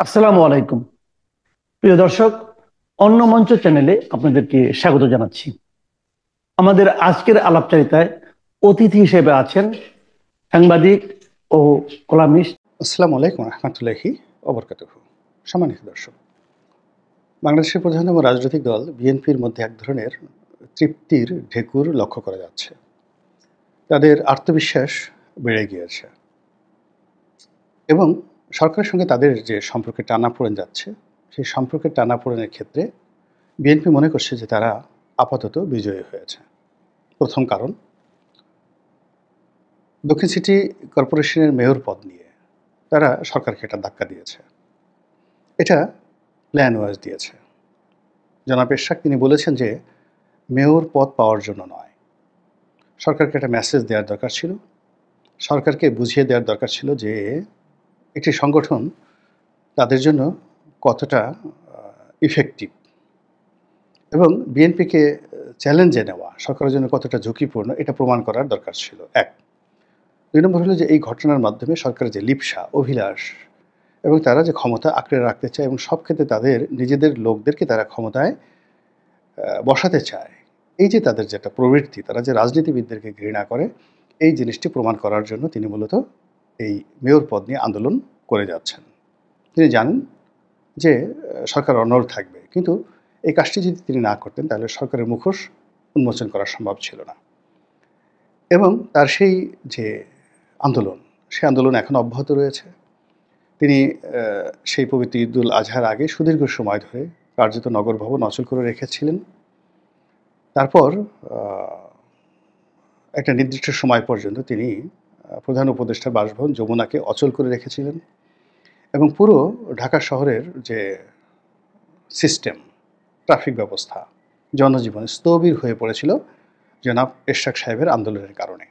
আসসালামু আলাইকুম। প্রিয় দর্শক, অন্য মঞ্চ চ্যানেলে আপনাদেরকে স্বাগত জানাচ্ছি। আমাদের আজকের আলাপচারিতায় অতিথি হিসেবে আছেন সাংবাদিক ও কলামিস্ট। আসসালামু আলাইকুম রহমতুল্লাহি ওবরকাতুহু। সম্মানিত দর্শক, বাংলাদেশের প্রধানতম রাজনৈতিক দল বিএনপির মধ্যে এক ধরনের তৃপ্তির ঢেকুর লক্ষ্য করা যাচ্ছে। তাদের আত্মবিশ্বাস বেড়ে গিয়েছে এবং সরকারের সঙ্গে তাদের যে সম্পর্কে টানাপোড়েন যাচ্ছে, সেই সম্পর্কের টানাপোড়েনের ক্ষেত্রে বিএনপি মনে করছে যে তারা আপাতত বিজয়ী হয়েছে। প্রথম কারণ, দক্ষিণ সিটি কর্পোরেশনের মেয়র পদ নিয়ে তারা সরকারকে একটা ধাক্কা দিয়েছে। এটা প্ল্যান ওয়াইজ দিয়েছে। জনাব এরশাদ তিনি বলেছেন যে মেয়র পদ পাওয়ার জন্য নয়, সরকারকে একটা মেসেজ দেওয়ার দরকার ছিল, সরকারকে বুঝিয়ে দেওয়ার দরকার ছিল যে একটি সংগঠন তাদের জন্য কতটা ইফেক্টিভ এবং বিএনপিকে চ্যালেঞ্জে নেওয়া সরকারের জন্য কতটা ঝুঁকিপূর্ণ এটা প্রমাণ করার দরকার ছিল। এক, দুই নম্বর হলো যে এই ঘটনার মাধ্যমে সরকারের যে লিপ্সা, অভিলাষ এবং তারা যে ক্ষমতা আঁকড়ে রাখতে চায় এবং সব ক্ষেত্রে তাদের নিজেদের লোকদেরকে তারা ক্ষমতায় বসাতে চায়, এই যে তাদের যেটা প্রবৃত্তি, তারা যে রাজনীতিবিদদেরকে ঘৃণা করে, এই জিনিসটি প্রমাণ করার জন্য তিনি মূলত এই মেয়র পদ নিয়ে আন্দোলন করে যাচ্ছেন। তিনি জানেন যে সরকার অনড় থাকবে, কিন্তু এই কাজটি যদি তিনি না করতেন তাহলে সরকারের মুখোশ উন্মোচন করা সম্ভব ছিল না। এবং তার সেই যে আন্দোলন, সেই আন্দোলন এখন অব্যাহত রয়েছে। তিনি সেই পবিত্র ঈদুল আজহার আগে সুদীর্ঘ সময় ধরে কার্যত নগর ভবন অচল করে রেখেছিলেন। তারপর একটা নির্দিষ্ট সময় পর্যন্ত তিনি প্রধান উপদেষ্টার বাসভবন যমুনাকে অচল করে রেখেছিলেন এবং পুরো ঢাকা শহরের যে সিস্টেম, ট্রাফিক ব্যবস্থা, জনজীবন স্থবির হয়ে পড়েছিল জনাব এরশাদ সাহেবের আন্দোলনের কারণে।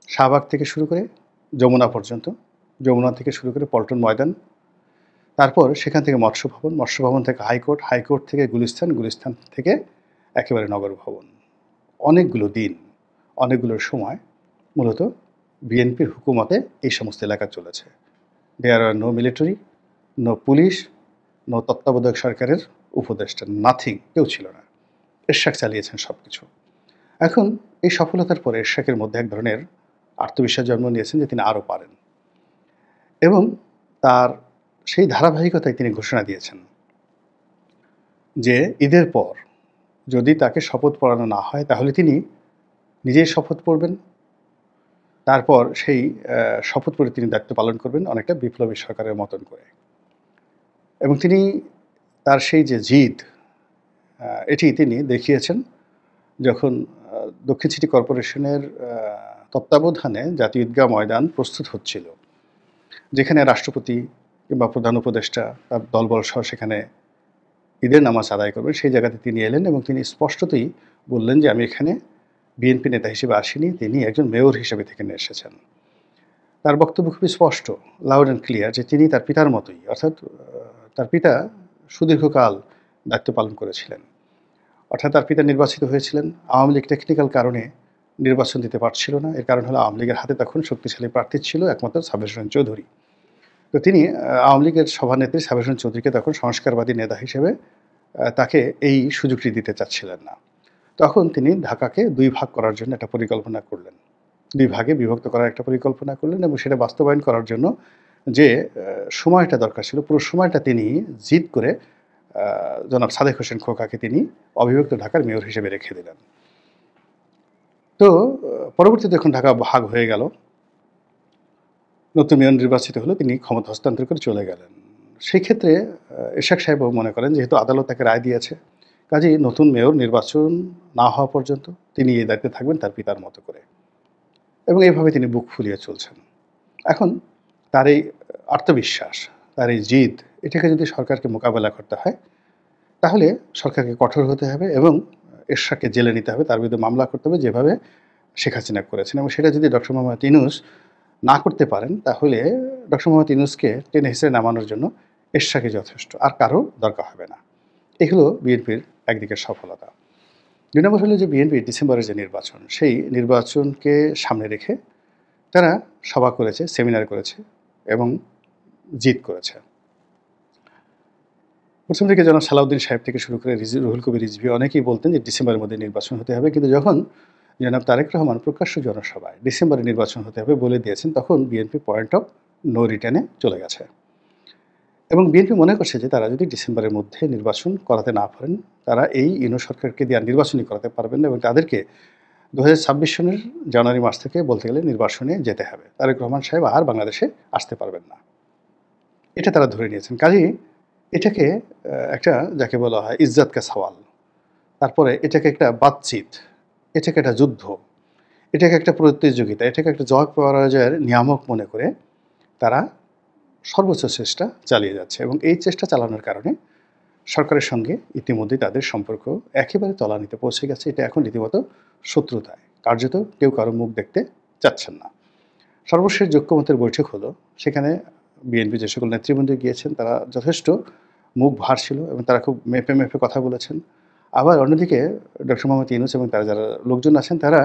শাহবাগ থেকে শুরু করে যমুনা পর্যন্ত, যমুনা থেকে শুরু করে পল্টন ময়দান, তারপর সেখান থেকে মৎস্য ভবন, মৎস্য ভবন থেকে হাইকোর্ট, হাইকোর্ট থেকে গুলিস্তান, গুলিস্তান থেকে একেবারে নগর ভবন। অনেকগুলো দিন, অনেকগুলো সময় মূলত বিএনপির হুকুমতে এই সমস্ত এলাকা চলেছে। There are no military, no police, no তত্ত্বাবধায়ক সরকারের উপদেষ্টা, নাথিং, কেউ ছিল না। এরশাদ চালিয়েছেন সব কিছু। এখন এই সফলতার পরে এরশাদের মধ্যে এক ধরনের আত্মবিশ্বাস জন্ম নিয়েছেন যে তিনি আরও পারেন এবং তার সেই ধারাবাহিকতায় তিনি ঘোষণা দিয়েছেন যে ঈদের পর যদি তাকে শপথ পড়ানো না হয় তাহলে তিনি নিজেই শপথ পড়বেন, তারপর সেই শপথ পড়ে তিনি দায়িত্ব পালন করবেন অনেকটা বিপ্লবী সরকারের মতন করে। এবং তিনি তার সেই যে জিদ, এটি তিনি দেখিয়েছেন যখন দক্ষিণ সিটি কর্পোরেশনের তত্ত্বাবধানে জাতীয় ঈদগাহ ময়দান প্রস্তুত হচ্ছিল, যেখানে রাষ্ট্রপতি কিংবা প্রধান উপদেষ্টা তার দলবল সহ সেখানে ঈদের নামাজ আদায় করবেন। সেই জায়গাতে তিনি এলেন এবং তিনি স্পষ্টতই বললেন যে আমি এখানে বিএনপি নেতা হিসেবে আসিনি, তিনি একজন মেয়র হিসেবে এখানে এসেছেন। তার বক্তব্য খুবই স্পষ্ট, লাউড অ্যান্ড ক্লিয়ার, যে তিনি তার পিতার মতোই, অর্থাৎ তার পিতা সুদীর্ঘকাল দায়িত্ব পালন করেছিলেন। অর্থাৎ তার পিতা নির্বাচিত হয়েছিলেন, আওয়ামী লীগ টেকনিক্যাল কারণে নির্বাচন দিতে পারছিল না। এর কারণ হলো আওয়ামী লীগের হাতে তখন শক্তিশালী প্রার্থী ছিল একমাত্র সাবের হোসেন চৌধুরী। তো তিনি আওয়ামী লীগের সভানেত্রী সাবের হোসেন চৌধুরীকে তখন সংস্কারবাদী নেতা হিসেবে তাকে এই সুযোগটি দিতে চাচ্ছিলেন না। তখন তিনি ঢাকাকে দুই ভাগ করার জন্য একটা পরিকল্পনা করলেন, দুই ভাগে বিভক্ত করার একটা পরিকল্পনা করলেন এবং সেটা বাস্তবায়ন করার জন্য যে সময়টা দরকার ছিল পুরো সময়টা তিনি জিদ করে জনাব সাদেক হোসেন খোকাকে তিনি অবিভক্ত ঢাকার মেয়র হিসেবে রেখে দিলেন। তো পরবর্তীতে যখন ঢাকা ভাগ হয়ে গেল, নতুন মেয়র নির্বাচিত হলো, তিনি ক্ষমতা হস্তান্তর করে চলে গেলেন। সেই ক্ষেত্রে এরশাদ সাহেবও মনে করেন যেহেতু আদালত তাকে রায় দিয়েছে, কাজেই নতুন মেয়র নির্বাচন না হওয়া পর্যন্ত তিনি এই দায়িত্বে থাকবেন তার পিতার মতো করে, এবং এইভাবে তিনি বুক ফুলিয়ে চলছেন। এখন তার এই আত্মবিশ্বাস, তার এই জিদ, এটাকে যদি সরকারকে মোকাবেলা করতে হয় তাহলে সরকারকে কঠোর হতে হবে এবং এরশাদকে জেলে নিতে হবে, তার বিরুদ্ধে মামলা করতে হবে যেভাবে শেখ হাসিনা করেছেন। এবং সেটা যদি ডক্টর মোহাম্মদ ইউনূস না করতে পারেন তাহলে ডক্টর মোহাম্মদ ইউনূসকে টেনে হিসেবে নামানোর জন্য এরশাদই যথেষ্ট, আর কারো দরকার হবে না। এই হলো বিএনপির একদিকে সফলতা। দুই নম্বর হলো যে বিএনপি ডিসেম্বরের যে নির্বাচন, সেই নির্বাচনকে সামনে রেখে তারা সভা করেছে, সেমিনার করেছে এবং জিত করেছে। প্রথম দিকে জনাব সালাউদ্দিন সাহেব থেকে শুরু করে রুহুল কবির রিজভী অনেকেই বলতেন যে ডিসেম্বরের মধ্যে নির্বাচন হতে হবে, কিন্তু যখন জনাব তারেক রহমান প্রকাশ্য জনসভায় ডিসেম্বরে নির্বাচন হতে হবে বলে দিয়েছেন, তখন বিএনপি পয়েন্ট অফ নো রিটার্নে চলে গেছে। এবং বিএনপি মনে করছে যে তারা যদি ডিসেম্বরের মধ্যে নির্বাচন করাতে না পারেন, তারা এই ইউনূস সরকারকে দিয়ে আর নির্বাচনই করাতে পারবেন না, এবং তাদেরকে 2026 সনের জানুয়ারি মাস থেকে বলতে গেলে নির্বাসনে যেতে হবে। তারেক রহমান সাহেব আর বাংলাদেশে আসতে পারবেন না, এটা তারা ধরে নিয়েছেন। কাজেই এটাকে একটা যাকে বলা হয় ইজ্জত কা সওয়াল, তারপরে এটাকে একটা বাতচিত, এটাকে একটা যুদ্ধ, এটাকে একটা প্রতিযোগিতা, এটাকে একটা জয় পরাজয়ের নিয়ামক মনে করে তারা সর্বোচ্চ চেষ্টা চালিয়ে যাচ্ছে। এবং এই চেষ্টা চালানোর কারণে সরকারের সঙ্গে ইতিমধ্যেই তাদের সম্পর্ক একেবারে তলানিতে পৌঁছে গেছে। এটা এখন রীতিমতো শত্রুতায়, কার্যত কেউ কারো মুখ দেখতে চাচ্ছেন না। সর্বশেষ ঐক্যমত্যের বৈঠক হলো, সেখানে বিএনপি যে সকল নেতৃবৃন্দ গিয়েছেন তারা যথেষ্ট মুখ ভার ছিল এবং তারা খুব মেপে মেপে কথা বলেছেন। আবার অন্যদিকে ডক্টর মোহাম্মদ ইউনূস এবং তারা যারা লোকজন আছেন, তারা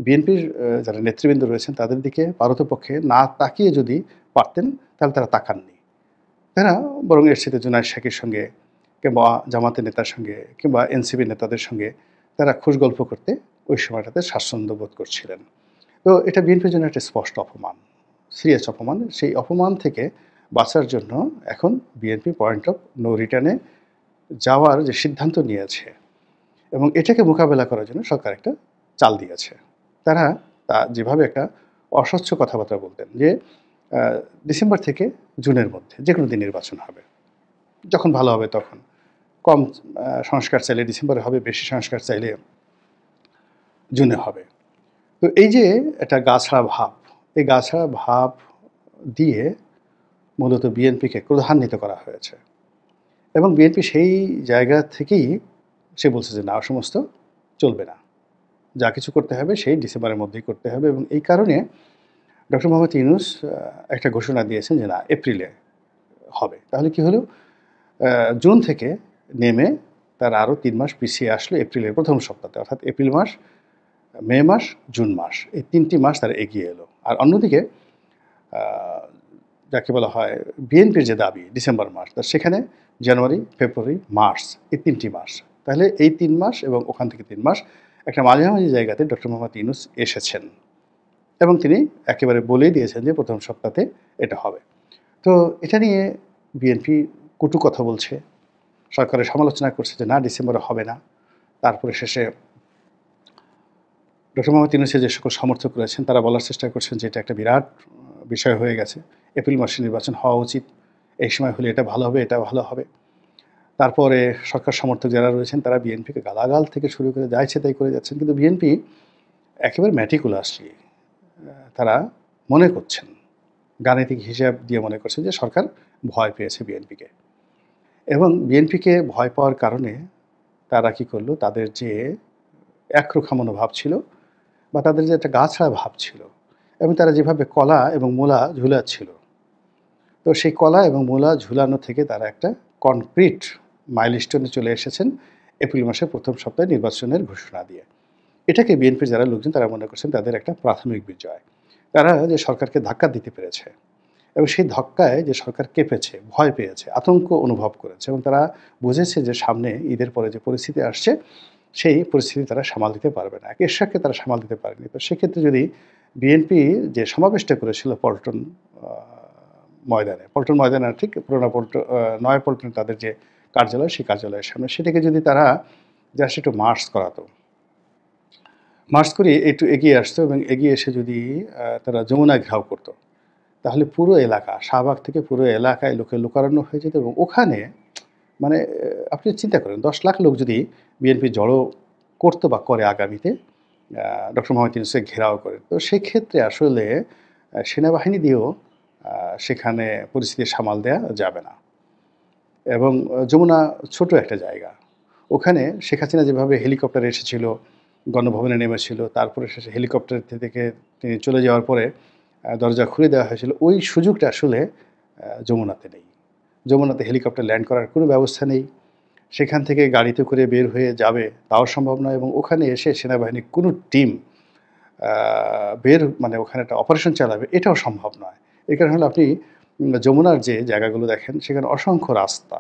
বিএনপির যারা নেতৃবৃন্দ রয়েছেন তাদের দিকে পারতপক্ষে না তাকিয়ে যদি পারতেন তাহলে তারা তাকাননি। তারা বরং এর সাথে জুনায়েদ শাকির সঙ্গে কিংবা জামাতের নেতার সঙ্গে কিংবা এনসিপি নেতাদের সঙ্গে তারা খুশ গল্প করতে ওই সময়টাতে স্বাচ্ছন্দ্য বোধ করছিলেন। তো এটা বিএনপির জন্য একটা স্পষ্ট অপমান, সিরিয়াস অপমান। সেই অপমান থেকে বাঁচার জন্য এখন বিএনপি পয়েন্ট অফ নো রিটার্নে যাওয়ার যে সিদ্ধান্ত নিয়েছে, এবং এটাকে মোকাবেলা করার জন্য সরকার একটা চাল দিয়েছে। তারা যেভাবে একটা অস্বচ্ছ কথাবার্তা বলতেন যে ডিসেম্বর থেকে জুনের মধ্যে যে কোনো দিন নির্বাচন হবে, যখন ভালো হবে তখন, কম সংস্কার চাইলে ডিসেম্বরে হবে, বেশি সংস্কার চাইলে জুনে হবে। তো এই যে একটা গাছড়া ভাব, এই গাছড়া ভাব দিয়ে মূলত বিএনপিকে ক্রোধান্বিত করা হয়েছে, এবং বিএনপি সেই জায়গা থেকেই সে বলছে যে না, সমস্ত চলবে না, যা কিছু করতে হবে সেই ডিসেম্বরের মধ্যেই করতে হবে। এবং এই কারণে ডক্টর মোহাম্মদ ইউনূস একটা ঘোষণা দিয়েছেন যে না, এপ্রিলে হবে। তাহলে কি হলো, জুন থেকে নেমে তার আরও 3 মাস পিছিয়ে আসলো এপ্রিলের প্রথম সপ্তাহে, অর্থাৎ এপ্রিল মাস, মে মাস, জুন মাস, এই 3টি মাস তারা এগিয়ে এলো। আর অন্যদিকে যাকে বলা হয় বিএনপির যে দাবি ডিসেম্বর মাস, তা সেখানে জানুয়ারি, ফেব্রুয়ারি, মার্চ, এই 3টি মাস। তাহলে এই 3 মাস এবং ওখান থেকে 3 মাস একটা মাঝামাঝি জায়গাতে ডক্টর মোহাম্মদ ইউনূস এসেছেন, এবং তিনি একেবারে বলেই দিয়েছেন যে প্রথম সপ্তাহে এটা হবে। তো এটা নিয়ে বিএনপি কটু কথা বলছে, সরকারের সমালোচনা করছে যে না, ডিসেম্বরে হবে না। তারপরে শেষে ডক্টর মোহাম্মদ ইউনূসের যে সকল সমর্থক রয়েছেন তারা বলার চেষ্টা করছেন যে এটা একটা বিরাট বিষয় হয়ে গেছে, এপ্রিল মাসে নির্বাচন হওয়া উচিত, এই সময় হলে এটা ভালো হবে, এটা ভালো হবে। তারপরে সরকার সমর্থক যারা রয়েছেন তারা বিএনপিকে গালাগাল থেকে শুরু করে যা ইচ্ছে তাই করে যাচ্ছেন, কিন্তু বিএনপি একেবারে ম্যাটিকুলাসলি তারা মনে করছেন, গাণিতিক হিসাব দিয়ে মনে করছেন যে সরকার ভয় পেয়েছে বিএনপিকে, এবং বিএনপিকে ভয় পাওয়ার কারণে তারা কি করলো, তাদের যে একরোখা মনোভাব ছিল বা তাদের যে একটা গাছড়া ভাব ছিল, এবং তারা যেভাবে কলা এবং মূলা ঝুলাচ্ছিল, তো সেই কলা এবং মূলা ঝুলানো থেকে তারা একটা কনক্রিট মাইলস্টোনে চলে এসেছেন এপ্রিল মাসের প্রথম সপ্তাহে নির্বাচনের ঘোষণা দিয়ে। এটাকে বিএনপির যারা লোকজন তারা মনে করছেন তাদের একটা প্রাথমিক বিজয়। তারা যে সরকারকে ধাক্কা দিতে পেরেছে, এবং সেই ধাক্কায় যে সরকার কেঁপেছে, ভয় পেয়েছে, আতঙ্ক অনুভব করেছে, এবং তারা বুঝেছে যে সামনে ঈদের পরে যে পরিস্থিতি আসছে সেই পরিস্থিতি তারা সামাল দিতে পারবে না, এরশাদকে তারা সামাল দিতে পারেনি। তো সেক্ষেত্রে যদি বিএনপি যে সমাবেশটা করেছিল পল্টন ময়দানে, ঠিক পুরোনো নয়া পল্টনে তাদের যে কার্যালয়, সেই কার্যালয়ের সামনে, সেটাকে যদি তারা জাস্ট একটু মার্চ করে একটু এগিয়ে আসতো, এবং এগিয়ে এসে যদি তারা যমুনা ঘেরাও করতো, তাহলে পুরো এলাকা, শাহবাগ থেকে পুরো এলাকায় লোকের লোকারণ্য হয়ে যেত। এবং ওখানে মানে আপনি চিন্তা করেন, 10 লাখ লোক যদি বিএনপি জড়ো করতো বা করে আগামীতে ডক্টর মোহাম্মদ ইউনূসকে ঘেরাও করে, তো সেক্ষেত্রে আসলে সেনাবাহিনী দিয়েও সেখানে পরিস্থিতি সামাল দেওয়া যাবে না। এবং যমুনা ছোট একটা জায়গা, ওখানে শেখ হাসিনা যেভাবে হেলিকপ্টারে এসেছিল, গণভবনে নেমেছিল, তারপরে শেষে হেলিকপ্টার থেকে তিনি চলে যাওয়ার পরে দরজা খুলে দেওয়া হয়েছিল, ওই সুযোগটা আসলে যমুনাতে নেই। যমুনাতে হেলিকপ্টার ল্যান্ড করার কোনো ব্যবস্থা নেই, সেখান থেকে গাড়িতে করে বের হয়ে যাবে তাও সম্ভব নয়, এবং ওখানে এসে সেনাবাহিনীর কোনো টিম মানে ওখানে একটা অপারেশন চালাবে এটাও সম্ভব নয়। এই কারণে হলো আপনি যমুনার যে জায়গাগুলো দেখেন সেখানে অসংখ্য রাস্তা,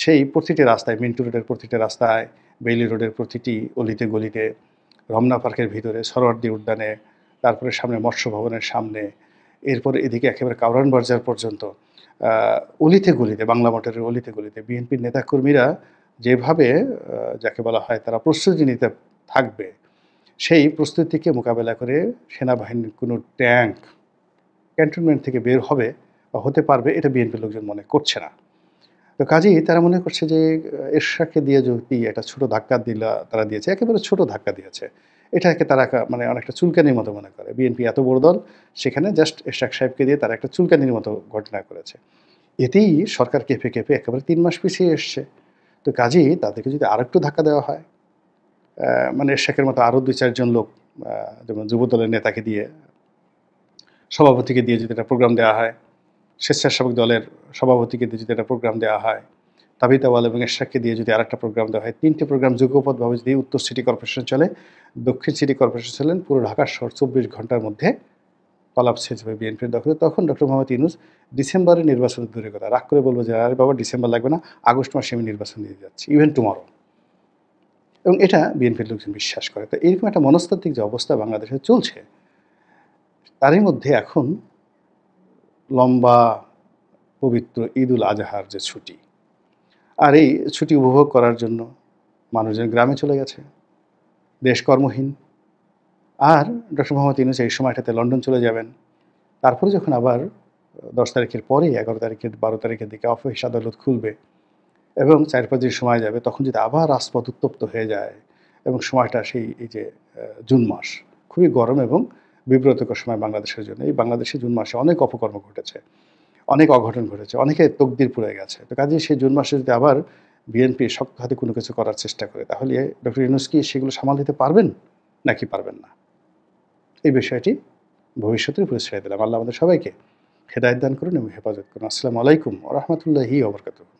সেই প্রতিটি রাস্তায়, মিন্টু রোডের প্রতিটি রাস্তায়, বেইলি রোডের প্রতিটি অলিতে গলিতে, রমনা পার্কের ভিতরে, সরোয়ার্দী উদ্যানে, তারপরে সামনে মৎস্য ভবনের সামনে, এরপরে এদিকে একেবারে কাউরান বাজার পর্যন্ত অলিতে গলিতে, বাংলা মোটরের অলিতে গলিতে বিএনপির নেতাকর্মীরা যেভাবে যাকে বলা হয় তারা প্রস্তুতি নিতে থাকবে, সেই প্রস্তুতিকে মোকাবেলা করে সেনাবাহিনীর কোনো ট্যাঙ্ক ক্যান্টনমেন্ট থেকে বের হবে বা হতে পারবে, এটা বিএনপির লোকজন মনে করছে না। তো কাজেই তারা মনে করছে যে এরশাদকে দিয়ে যদি একটা ছোট ধাক্কা তারা দিয়েছে, একেবারে ছোট ধাক্কা দিয়েছে, এটাকে তারা মানে অনেকটা চুলকানির মতো মনে করে। বিএনপি এত বড় দল, সেখানে জাস্ট এরশাদ সাহেবকে দিয়ে তারা একটা চুলকানির মতো ঘটনা করেছে। এতেই সরকার কেঁপে কেঁপে একেবারে 3 মাস পিছিয়ে এসছে। তো কাজেই তাদেরকে যদি আরেকটু ধাক্কা দেওয়া হয়, মানে এরশাদের মতো আরও 2-4 জন লোক, যেমন যুবদলের নেতাকে দিয়ে, সভাপতিকে দিয়ে যদি একটা প্রোগ্রাম দেওয়া হয়, স্বেচ্ছাসেবক দলের সভাপতিকে দিয়ে যদি একটা প্রোগ্রাম দেওয়া হয়, তাবিতা ওয়াল এবং এরশাদকে দিয়ে যদি আরেকটা প্রোগ্রাম দেওয়া হয়, 3টে প্রোগ্রাম যুগপথভাবে যদি উত্তর সিটি কর্পোরেশন চলে, দক্ষিণ সিটি কর্পোরেশন চলেন, পুরো ঢাকার শহর 24 ঘন্টার মধ্যে কলাপস হয়ে যাবে বিএনপির দখলে। তখন ডক্টর মোহাম্মদ ইউনূস ডিসেম্বরে নির্বাচন দূরের কথা, রাগ করে বলবো যে আরে বাবা ডিসেম্বর লাগবে না, আগস্ট মাসে আমি নির্বাচন দিয়ে যাচ্ছি, ইভেন টুমরো। এবং এটা বিএনপির লোকজন বিশ্বাস করে। তো এরকম একটা মনস্তাত্ত্বিক যে অবস্থা বাংলাদেশে চলছে, তারই মধ্যে এখন লম্বা পবিত্র ঈদুল আজহার যে ছুটি, আর এই ছুটি উপভোগ করার জন্য মানুষজন গ্রামে চলে গেছে, দেশ কর্মহীন। আর ডক্টর মোহাম্মদ ইউনূস এই সময়টাতে লন্ডন চলে যাবেন। তারপরে যখন আবার 10 তারিখের পরে 11 তারিখের 12 তারিখের দিকে অফিস আদালত খুলবে এবং 4-5 দিন সময় যাবে, তখন যদি আবার রাজপথ উত্তপ্ত হয়ে যায় এবং সময়টা সেই এই যে জুন মাস, খুবই গরম এবং বিব্রতকর সময় বাংলাদেশের জন্য। এই বাংলাদেশে জুন মাসে অনেক অপকর্ম ঘটেছে, অনেক অঘটন ঘটেছে, অনেকে তকদির পুড়ে গেছে। তো কাজেই সেই জুন মাসে যদি আবার বিএনপি শক্ত হাতে কোনো কিছু করার চেষ্টা করে, তাহলে ডক্টর ইউনূস কি সেগুলো সামাল দিতে পারবেন নাকি পারবেন না, এই বিষয়টি ভবিষ্যতের উপরে ছেড়ে দিলাম। আল্লাহ আমাদের সবাইকে হেদায়েত দান করুন এবং হেফাজত করুন। আসসালামু আলাইকুম ওয়া রাহমাতুল্লাহি ওয়া বারাকাতুহু।